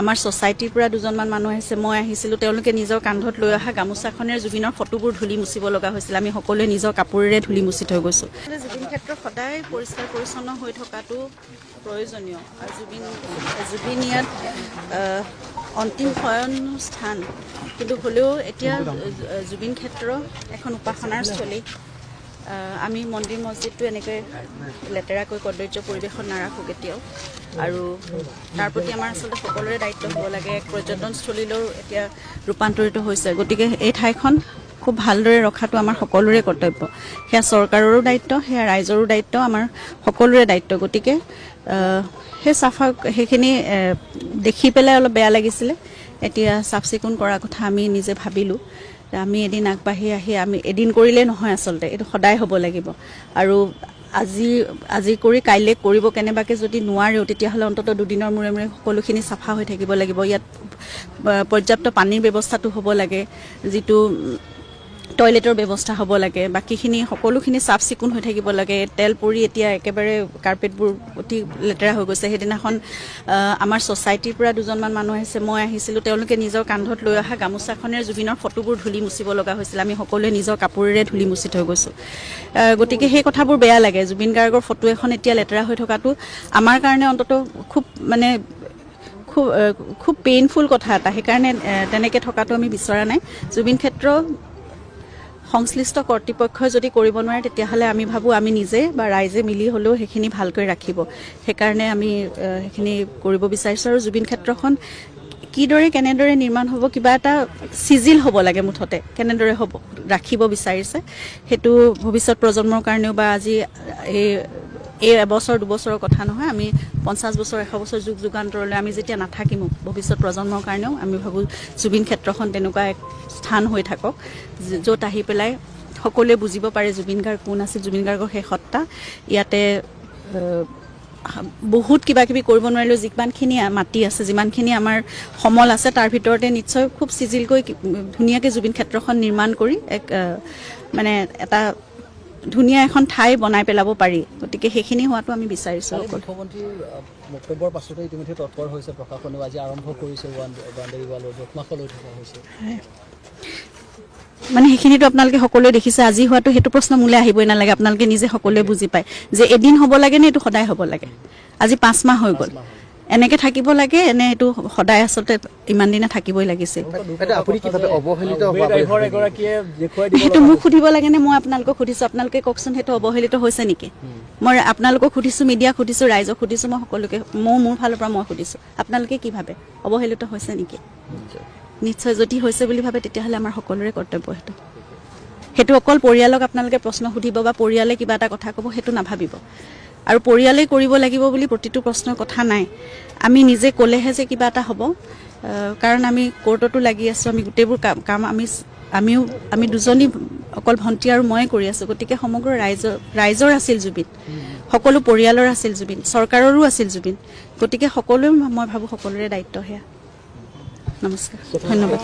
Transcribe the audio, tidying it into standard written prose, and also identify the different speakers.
Speaker 1: আমাৰ ছ'চাইটিৰ পৰা দুজনমান মানুহ আহিছে, মই আহিছিলোঁ, তেওঁলোকে নিজৰ কান্ধত লৈ অহা গামোচাখনেৰে জুবিনৰ ফটোবোৰ ধূলি মুচিব লগা হৈছিল। আমি সকলোৱে নিজৰ কাপোৰেৰে ধূলি মুচি থৈ গৈছোঁ। জুবিন ক্ষেত্ৰ সদায় পৰিষ্কাৰ পৰিচ্ছন্ন হৈ থকাটো প্ৰয়োজনীয়। জুবিন ইয়াত অন্তিম শয়নস্থান, কিন্তু হ'লেও এতিয়া জুবিন ক্ষেত্ৰ এখন উপাসনাৰ স্থলী। আমি মন্দিৰ মছজিদটো এনেকৈ লেতেৰাকৈ কদৰ্য পৰিৱেশত নাৰাখোঁ কেতিয়াও, আৰু তাৰ প্ৰতি আমাৰ আচলতে সকলোৰে দায়িত্ব হ'ব লাগে। এক পৰ্যটনস্থলীলৈও এতিয়া ৰূপান্তৰিত হৈছে, গতিকে এই ঠাইখন খুব ভালদৰে ৰখাটো আমাৰ সকলোৰে কৰ্তব্য। সেয়া চৰকাৰৰো দায়িত্ব, সেয়া ৰাইজৰো দায়িত্ব, আমাৰ সকলোৰে দায়িত্ব। গতিকে সেইখিনি দেখি পেলাই অলপ বেয়া লাগিছিলে। এতিয়া চাফ চিকুণ কৰাৰ কথা আমি নিজে ভাবিলোঁ। আমি এদিন আগবাঢ়ি আহি আমি এদিন কৰিলে নহয়, আচলতে এইটো সদায় হ'ব লাগিব। আৰু আজি কৰি কাইলৈ কৰিব কেনেবাকৈ যদি নোৱাৰেও, তেতিয়াহ'লে অন্ততঃ দুদিনৰ মূৰে মূৰে সকলোখিনি চাফা হৈ থাকিব লাগিব। ইয়াত পৰ্যাপ্ত পানীৰ ব্যৱস্থাটো হ'ব লাগে, যিটো টয়লেটৰ ব্যৱস্থা হ'ব লাগে, বাকীখিনি সকলোখিনি চাফ চিকুণ হৈ থাকিব লাগে। তেল পৰি এতিয়া একেবাৰে কাৰ্পেটবোৰ অতি লেতেৰা হৈ গৈছে। সেইদিনাখন আমাৰ ছ'চাইটিৰ পৰা দুজনমান মানুহ আহিছে, মই আহিছিলোঁ, তেওঁলোকে নিজৰ কান্ধত লৈ অহা গামোচাখনেৰে জুবিনৰ ফটোবোৰ ধূলি মুচিব লগা হৈছিল। আমি সকলোৱে নিজৰ কাপোৰেৰে ধূলি মুচি থৈ গৈছোঁ। গতিকে সেই কথাবোৰ বেয়া লাগে। জুবিন গাৰ্গৰ ফটো এখন এতিয়া লেতেৰা হৈ থকাটো আমাৰ কাৰণে অন্ততঃ খুব পেইনফুল কথা এটা। সেইকাৰণে তেনেকৈ থকাটো আমি বিচৰা নাই। জুবিন ক্ষেত্ৰ সংশ্লিষ্ট কৰ্তৃপক্ষই যদি কৰিব নোৱাৰে, তেতিয়াহ'লে আমি ভাবোঁ আমি নিজে বা ৰাইজে মিলি হ'লেও সেইখিনি ভালকৈ ৰাখিব। সেইকাৰণে আমি সেইখিনি কৰিব বিচাৰিছোঁ। আৰু জুবিন ক্ষেত্ৰখন কেনেদৰে নিৰ্মাণ হ'ব, কিবা এটা চিজিল হ'ব লাগে মুঠতে, কেনেদৰে হ'ব ৰাখিব বিচাৰিছে, সেইটো ভৱিষ্যত প্ৰজন্মৰ কাৰণেও বা আজি এই এবছৰ দুবছৰৰ কথা নহয়, আমি 50 বছৰ 100 বছৰ যুগ যুগান্তৰলৈ আমি যেতিয়া নাথাকিম, ভৱিষ্যত প্ৰজন্মৰ কাৰণেও আমি ভাবোঁ জুবিন ক্ষেত্ৰখন তেনেকুৱা এক স্থান হৈ থাকক, য'ত আহি পেলাই সকলোৱে বুজিব পাৰে জুবিন গাৰ্গ কোন আছিল, জুবিন গাৰ্গৰ সেই সত্তা। ইয়াতে বহুত কিবা কিবি কৰিব নোৱাৰিলেও যিমানখিনি মাটি আছে, যিমানখিনি আমাৰ সমল আছে, তাৰ ভিতৰতে নিশ্চয় খুব চিজিলকৈ ধুনীয়াকৈ জুবিন ক্ষেত্ৰখন নিৰ্মাণ কৰি এটা ধুনীয়া এখন ঠাই বনাই পেলাব পাৰি। গতিকে সেইখিনি হোৱাটো আমি বিচাৰিছোঁ।
Speaker 2: মুখ্যমন্ত্ৰীৰ বক্তব্যৰ পাছতে ইতিমধ্যে তৎপৰ হৈছে প্ৰশাসনেও, আজি আৰম্ভ কৰিছে বাউণ্ডেৰী ৱালৰ জোখমাখ লৈ থকা হৈছে।
Speaker 1: সেইখিনিতো আপোনালোকে সকলোৱে দেখিছে। আজি হোৱাটো সেইটো প্ৰশ্ন মোলৈ আহিবই নালাগে, আপোনালোকে নিজে সকলোৱে বুজি পায় যে এদিন হ'ব লাগে নে এইটো সদায় হ'ব লাগে। আজি 5 মাহ হৈ গ'ল, এনেকৈ থাকিব লাগে নে এইটো সদায় আচলতে ইমান দিনে থাকিবই লাগিছিল। সেইটো মোক সুধিব লাগে নে মই আপোনালোকক সুধিছোঁ? আপোনালোকে কওকচোন, সেইটো অৱহেলিত হৈছে নেকি? মই আপোনালোকক সুধিছোঁ, মিডিয়াক সুধিছোঁ, ৰাইজক সুধিছোঁ, মই সকলোকে মোৰ ফালৰ পৰা মই সুধিছোঁ, আপোনালোকে কি ভাবে, অৱহেলিত হৈছে নেকি? নিশ্চয় যদি হৈছে বুলি ভাবে, তেতিয়াহ'লে আমাৰ সকলোৰে কৰ্তব্য সেইটো অকল পৰিয়ালক আপোনালোকে প্ৰশ্ন সুধিব বা পৰিয়ালে কিবা এটা কথা ক'ব, সেইটো নাভাবিব। আৰু পৰিয়ালেই কৰিব লাগিব বুলি প্ৰতিটো প্ৰশ্নৰ কথা নাই। আমি নিজে ক'লেহে যে কিবা এটা হ'ব, কাৰণ আমি কোৰ্টতো লাগি আছোঁ, আমি গোটেইবোৰ কাম আমি দুজনী অকল ভণ্টি আৰু ময়ে কৰি আছোঁ। গতিকে সমগ্ৰ ৰাইজৰ আছিল জুবিন, সকলো পৰিয়ালৰ আছিল জুবিন, চৰকাৰৰো আছিল জুবিন। গতিকে মই ভাবোঁ সকলোৰে দায়িত্ব সেয়া। নমস্কাৰ, ধন্যবাদ।